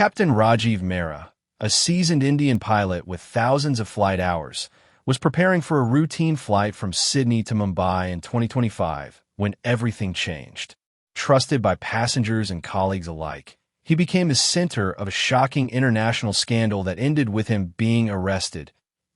Captain Rajiv Mehra, a seasoned Indian pilot with thousands of flight hours, was preparing for a routine flight from Sydney to Mumbai in 2025 when everything changed. Trusted by passengers and colleagues alike, he became the center of a shocking international scandal that ended with him being arrested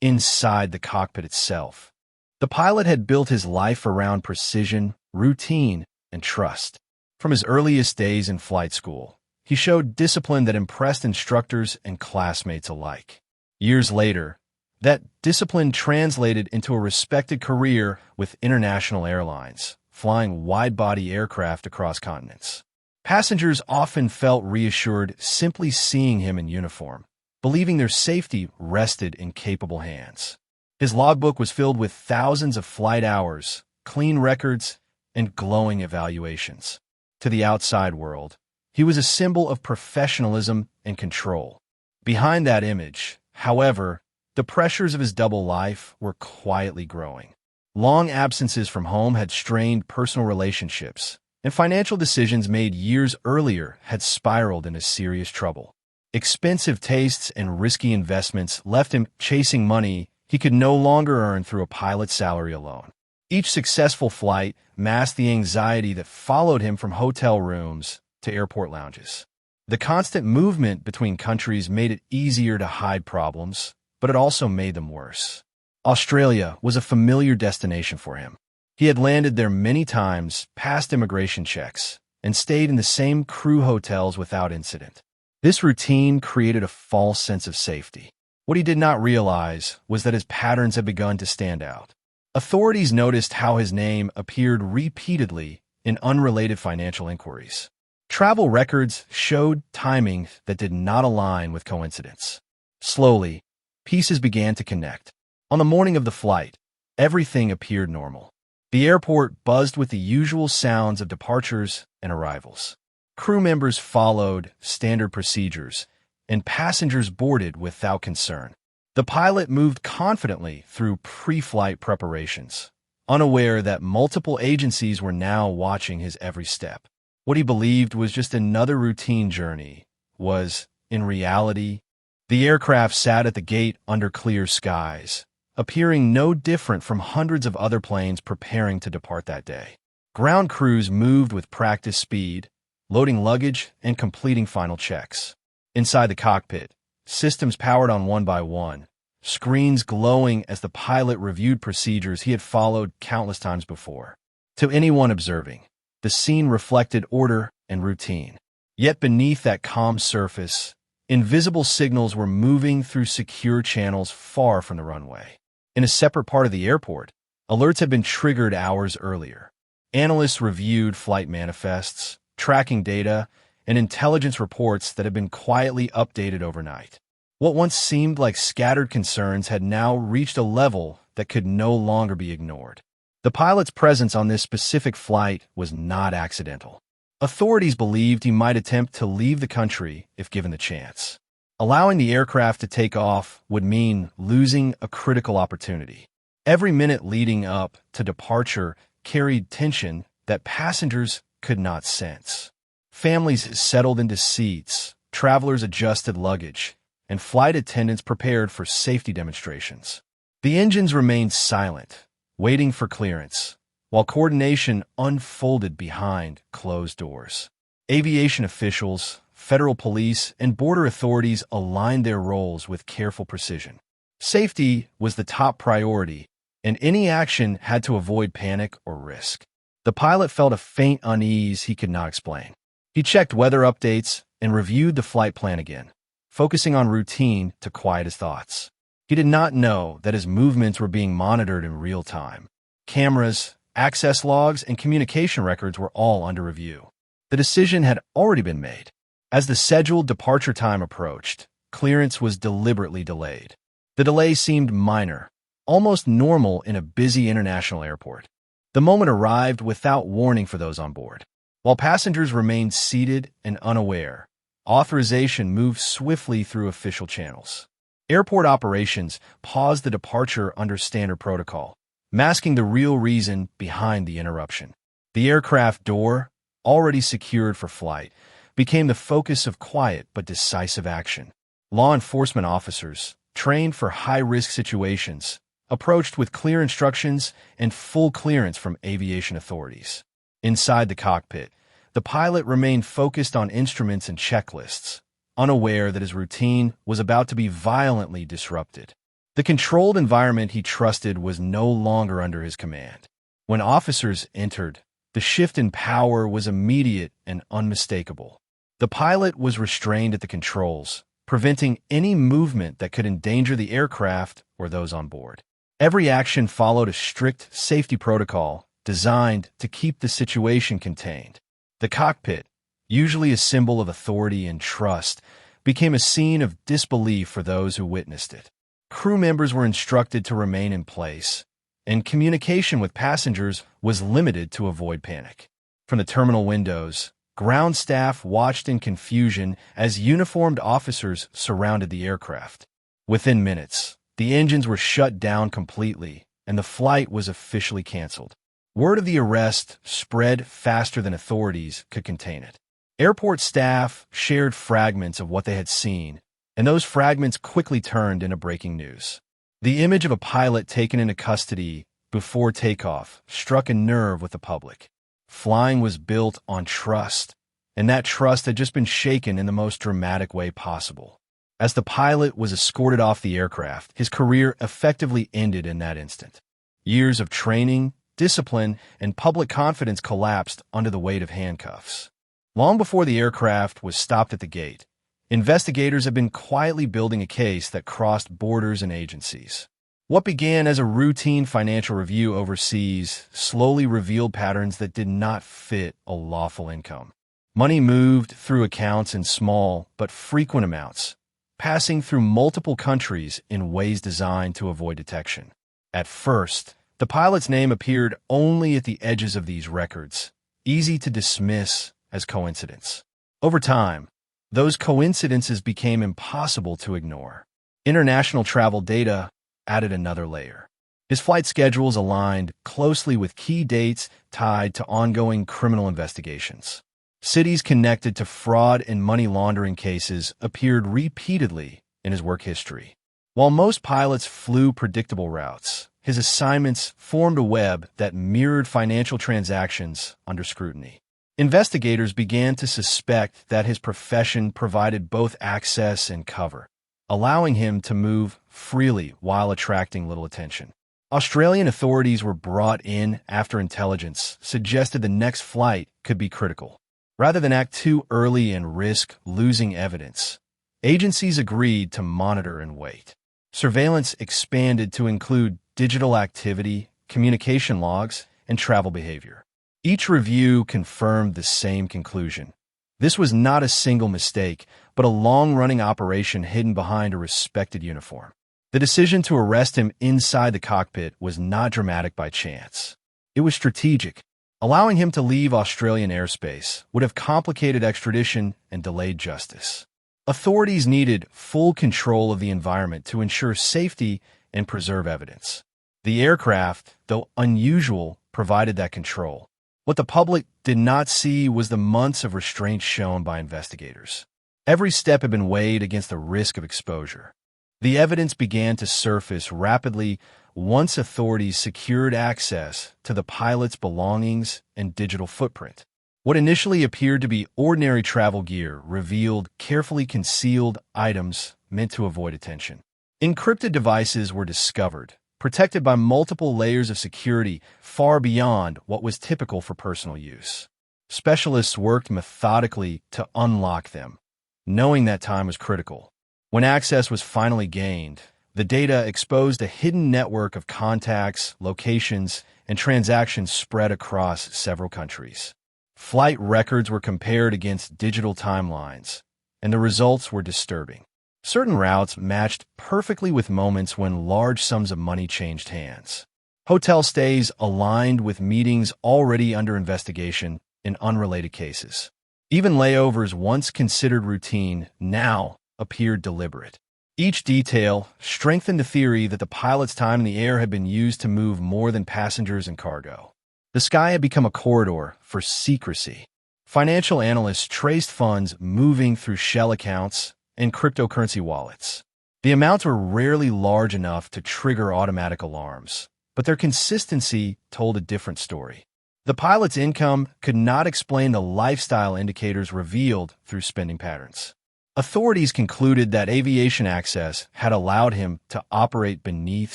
inside the cockpit itself. The pilot had built his life around precision, routine, and trust. From his earliest days in flight school, he showed discipline that impressed instructors and classmates alike. Years later, that discipline translated into a respected career with international airlines, flying wide-body aircraft across continents. Passengers often felt reassured simply seeing him in uniform, believing their safety rested in capable hands. His logbook was filled with thousands of flight hours, clean records, and glowing evaluations. To the outside world, he was a symbol of professionalism and control. Behind that image, however, the pressures of his double life were quietly growing. Long absences from home had strained personal relationships, and financial decisions made years earlier had spiraled into serious trouble. Expensive tastes and risky investments left him chasing money he could no longer earn through a pilot's salary alone. Each successful flight masked the anxiety that followed him from hotel rooms to airport lounges. The constant movement between countries made it easier to hide problems, but it also made them worse. Australia was a familiar destination for him. He had landed there many times, passed immigration checks, and stayed in the same crew hotels without incident. This routine created a false sense of safety. What he did not realize was that his patterns had begun to stand out. Authorities noticed how his name appeared repeatedly in unrelated financial inquiries. Travel records showed timing that did not align with coincidence. Slowly, pieces began to connect. On the morning of the flight, everything appeared normal. The airport buzzed with the usual sounds of departures and arrivals. Crew members followed standard procedures, and passengers boarded without concern. The pilot moved confidently through pre-flight preparations, unaware that multiple agencies were now watching his every step. What he believed was just another routine journey was, in reality, the aircraft sat at the gate under clear skies, appearing no different from hundreds of other planes preparing to depart that day. Ground crews moved with practice speed, loading luggage and completing final checks. Inside the cockpit, systems powered on one by one, screens glowing as the pilot reviewed procedures he had followed countless times before. To anyone observing, the scene reflected order and routine. Yet beneath that calm surface, invisible signals were moving through secure channels far from the runway. In a separate part of the airport, alerts had been triggered hours earlier. Analysts reviewed flight manifests, tracking data, and intelligence reports that had been quietly updated overnight. What once seemed like scattered concerns had now reached a level that could no longer be ignored. The pilot's presence on this specific flight was not accidental. Authorities believed he might attempt to leave the country if given the chance. Allowing the aircraft to take off would mean losing a critical opportunity. Every minute leading up to departure carried tension that passengers could not sense. Families settled into seats, travelers adjusted luggage, and flight attendants prepared for safety demonstrations. The engines remained silent, waiting for clearance, while coordination unfolded behind closed doors. Aviation officials, federal police, and border authorities aligned their roles with careful precision. Safety was the top priority, and any action had to avoid panic or risk. The pilot felt a faint unease he could not explain. He checked weather updates and reviewed the flight plan again, focusing on routine to quiet his thoughts. He did not know that his movements were being monitored in real time. Cameras, access logs, and communication records were all under review. The decision had already been made. As the scheduled departure time approached, clearance was deliberately delayed. The delay seemed minor, almost normal in a busy international airport. The moment arrived without warning for those on board. While passengers remained seated and unaware, authorization moved swiftly through official channels. Airport operations paused the departure under standard protocol, masking the real reason behind the interruption. The aircraft door, already secured for flight, became the focus of quiet but decisive action. Law enforcement officers, trained for high-risk situations, approached with clear instructions and full clearance from aviation authorities. Inside the cockpit, the pilot remained focused on instruments and checklists, unaware that his routine was about to be violently disrupted. The controlled environment he trusted was no longer under his command. When officers entered, the shift in power was immediate and unmistakable. The pilot was restrained at the controls, preventing any movement that could endanger the aircraft or those on board. Every action followed a strict safety protocol designed to keep the situation contained. The cockpit, usually a symbol of authority and trust, became a scene of disbelief for those who witnessed it. Crew members were instructed to remain in place, and communication with passengers was limited to avoid panic. From the terminal windows, ground staff watched in confusion as uniformed officers surrounded the aircraft. Within minutes, the engines were shut down completely, and the flight was officially canceled. Word of the arrest spread faster than authorities could contain it. Airport staff shared fragments of what they had seen, and those fragments quickly turned into breaking news. The image of a pilot taken into custody before takeoff struck a nerve with the public. Flying was built on trust, and that trust had just been shaken in the most dramatic way possible. As the pilot was escorted off the aircraft, his career effectively ended in that instant. Years of training, discipline, and public confidence collapsed under the weight of handcuffs. Long before the aircraft was stopped at the gate, investigators have been quietly building a case that crossed borders and agencies. What began as a routine financial review overseas slowly revealed patterns that did not fit a lawful income. Money moved through accounts in small but frequent amounts, passing through multiple countries in ways designed to avoid detection. At first, the pilot's name appeared only at the edges of these records, easy to dismiss as coincidence. Over time, those coincidences became impossible to ignore. International travel data added another layer. His flight schedules aligned closely with key dates tied to ongoing criminal investigations. Cities connected to fraud and money laundering cases appeared repeatedly in his work history. While most pilots flew predictable routes, his assignments formed a web that mirrored financial transactions under scrutiny. Investigators began to suspect that his profession provided both access and cover, allowing him to move freely while attracting little attention. Australian authorities were brought in after intelligence suggested the next flight could be critical. Rather than act too early and risk losing evidence, agencies agreed to monitor and wait. Surveillance expanded to include digital activity, communication logs, and travel behavior. Each review confirmed the same conclusion. This was not a single mistake, but a long-running operation hidden behind a respected uniform. The decision to arrest him inside the cockpit was not dramatic by chance. It was strategic. Allowing him to leave Australian airspace would have complicated extradition and delayed justice. Authorities needed full control of the environment to ensure safety and preserve evidence. The aircraft, though unusual, provided that control. What the public did not see was the months of restraint shown by investigators. Every step had been weighed against the risk of exposure. The evidence began to surface rapidly once authorities secured access to the pilot's belongings and digital footprint. What initially appeared to be ordinary travel gear revealed carefully concealed items meant to avoid attention. Encrypted devices were discovered, protected by multiple layers of security far beyond what was typical for personal use. Specialists worked methodically to unlock them, knowing that time was critical. When access was finally gained, the data exposed a hidden network of contacts, locations, and transactions spread across several countries. Flight records were compared against digital timelines, and the results were disturbing. Certain routes matched perfectly with moments when large sums of money changed hands. Hotel stays aligned with meetings already under investigation in unrelated cases. Even layovers once considered routine now appeared deliberate. Each detail strengthened the theory that the pilot's time in the air had been used to move more than passengers and cargo. The sky had become a corridor for secrecy. Financial analysts traced funds moving through shell accounts and cryptocurrency wallets. The amounts were rarely large enough to trigger automatic alarms, but their consistency told a different story. The pilot's income could not explain the lifestyle indicators revealed through spending patterns. Authorities concluded that aviation access had allowed him to operate beneath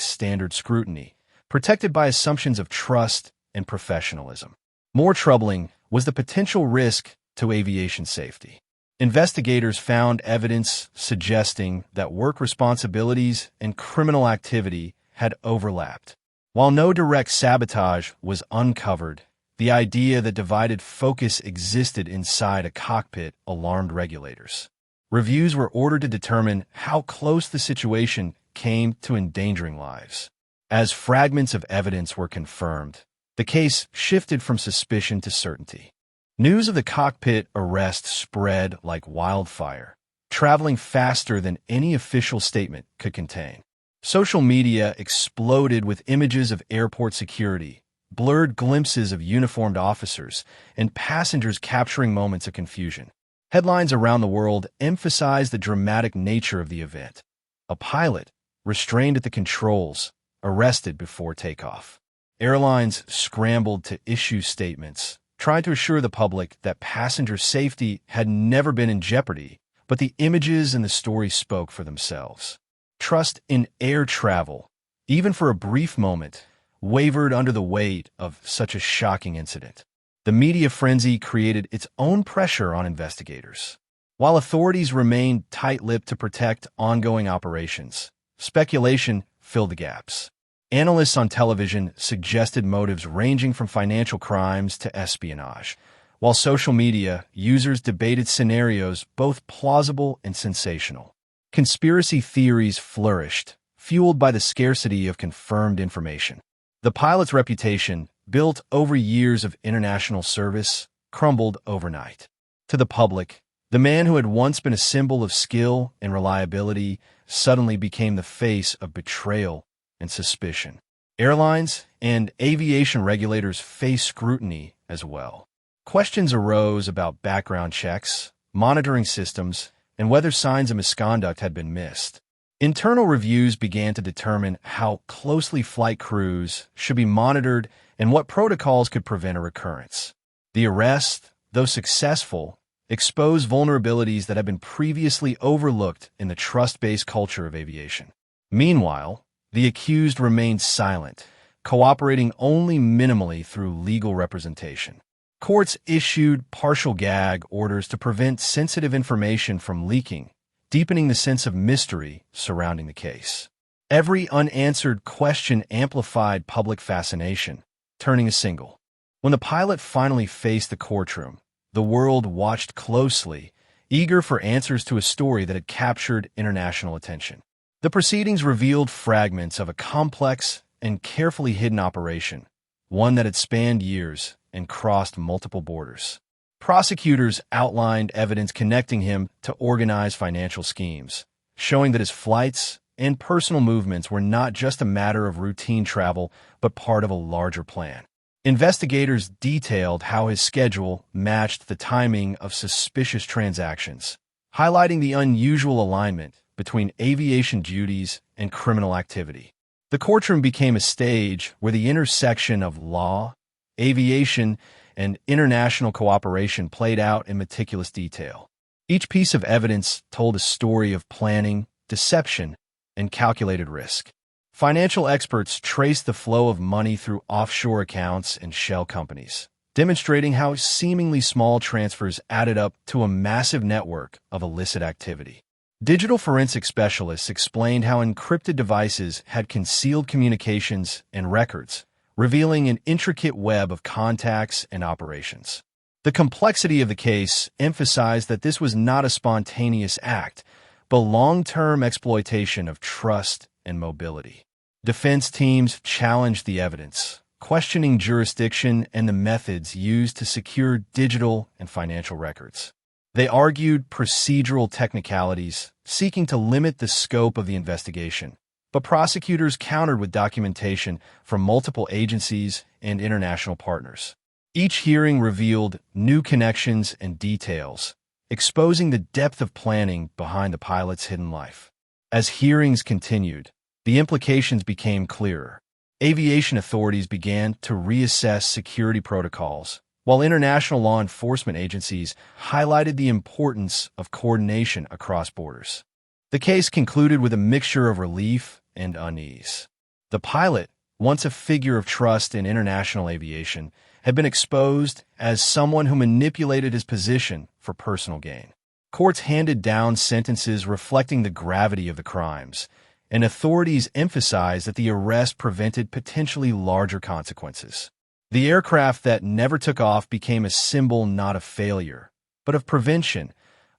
standard scrutiny, protected by assumptions of trust and professionalism. More troubling was the potential risk to aviation safety. Investigators found evidence suggesting that work responsibilities and criminal activity had overlapped. While no direct sabotage was uncovered, the idea that divided focus existed inside a cockpit alarmed regulators. Reviews were ordered to determine how close the situation came to endangering lives. As fragments of evidence were confirmed, the case shifted from suspicion to certainty. News of the cockpit arrest spread like wildfire, traveling faster than any official statement could contain. Social media exploded with images of airport security, blurred glimpses of uniformed officers, and passengers capturing moments of confusion. Headlines around the world emphasized the dramatic nature of the event. A pilot, restrained at the controls, arrested before takeoff. Airlines scrambled to issue statements, trying to assure the public that passenger safety had never been in jeopardy, but the images and the story spoke for themselves. Trust in air travel, even for a brief moment, wavered under the weight of such a shocking incident. The media frenzy created its own pressure on investigators. While authorities remained tight-lipped to protect ongoing operations, speculation filled the gaps. Analysts on television suggested motives ranging from financial crimes to espionage, while social media users debated scenarios both plausible and sensational. Conspiracy theories flourished, fueled by the scarcity of confirmed information. The pilot's reputation, built over years of international service, crumbled overnight. To the public, the man who had once been a symbol of skill and reliability suddenly became the face of betrayal and suspicion. Airlines and aviation regulators faced scrutiny as well. Questions arose about background checks, monitoring systems, and whether signs of misconduct had been missed. Internal reviews began to determine how closely flight crews should be monitored and what protocols could prevent a recurrence. The arrest, though successful, exposed vulnerabilities that had been previously overlooked in the trust-based culture of aviation. Meanwhile, the accused remained silent, cooperating only minimally through legal representation. Courts issued partial gag orders to prevent sensitive information from leaking, deepening the sense of mystery surrounding the case. Every unanswered question amplified public fascination, turning a single. When the pilot finally faced the courtroom, the world watched closely, eager for answers to a story that had captured international attention. The proceedings revealed fragments of a complex and carefully hidden operation, one that had spanned years and crossed multiple borders. Prosecutors outlined evidence connecting him to organized financial schemes, showing that his flights and personal movements were not just a matter of routine travel, but part of a larger plan. Investigators detailed how his schedule matched the timing of suspicious transactions, highlighting the unusual alignment between aviation duties and criminal activity. The courtroom became a stage where the intersection of law, aviation, and international cooperation played out in meticulous detail. Each piece of evidence told a story of planning, deception, and calculated risk. Financial experts traced the flow of money through offshore accounts and shell companies, demonstrating how seemingly small transfers added up to a massive network of illicit activity. Digital forensic specialists explained how encrypted devices had concealed communications and records, revealing an intricate web of contacts and operations. The complexity of the case emphasized that this was not a spontaneous act, but long-term exploitation of trust and mobility. Defense teams challenged the evidence, questioning jurisdiction and the methods used to secure digital and financial records. They argued procedural technicalities, seeking to limit the scope of the investigation, but prosecutors countered with documentation from multiple agencies and international partners. Each hearing revealed new connections and details, exposing the depth of planning behind the pilot's hidden life. As hearings continued, the implications became clearer. Aviation authorities began to reassess security protocols, while international law enforcement agencies highlighted the importance of coordination across borders. The case concluded with a mixture of relief and unease. The pilot, once a figure of trust in international aviation, had been exposed as someone who manipulated his position for personal gain. Courts handed down sentences reflecting the gravity of the crimes, and authorities emphasized that the arrest prevented potentially larger consequences. The aircraft that never took off became a symbol not of failure, but of prevention,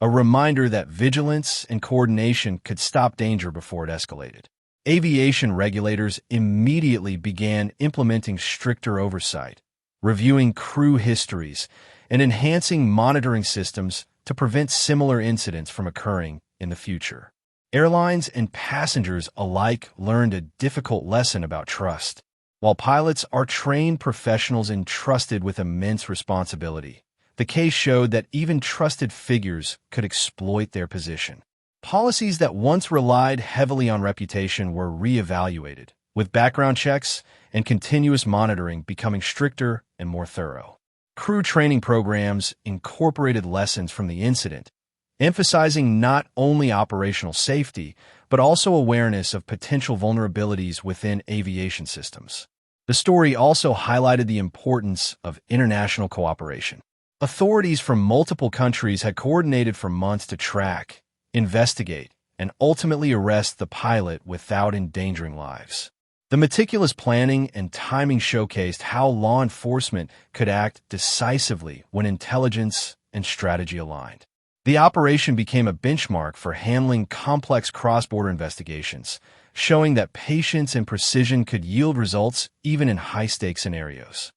a reminder that vigilance and coordination could stop danger before it escalated. Aviation regulators immediately began implementing stricter oversight, reviewing crew histories, and enhancing monitoring systems to prevent similar incidents from occurring in the future. Airlines and passengers alike learned a difficult lesson about trust. While pilots are trained professionals entrusted with immense responsibility, the case showed that even trusted figures could exploit their position. Policies that once relied heavily on reputation were reevaluated, with background checks and continuous monitoring becoming stricter and more thorough. Crew training programs incorporated lessons from the incident, emphasizing not only operational safety, but also awareness of potential vulnerabilities within aviation systems. The story also highlighted the importance of international cooperation. Authorities from multiple countries had coordinated for months to track, investigate, and ultimately arrest the pilot without endangering lives. The meticulous planning and timing showcased how law enforcement could act decisively when intelligence and strategy aligned. The operation became a benchmark for handling complex cross-border investigations, showing that patience and precision could yield results even in high-stakes scenarios.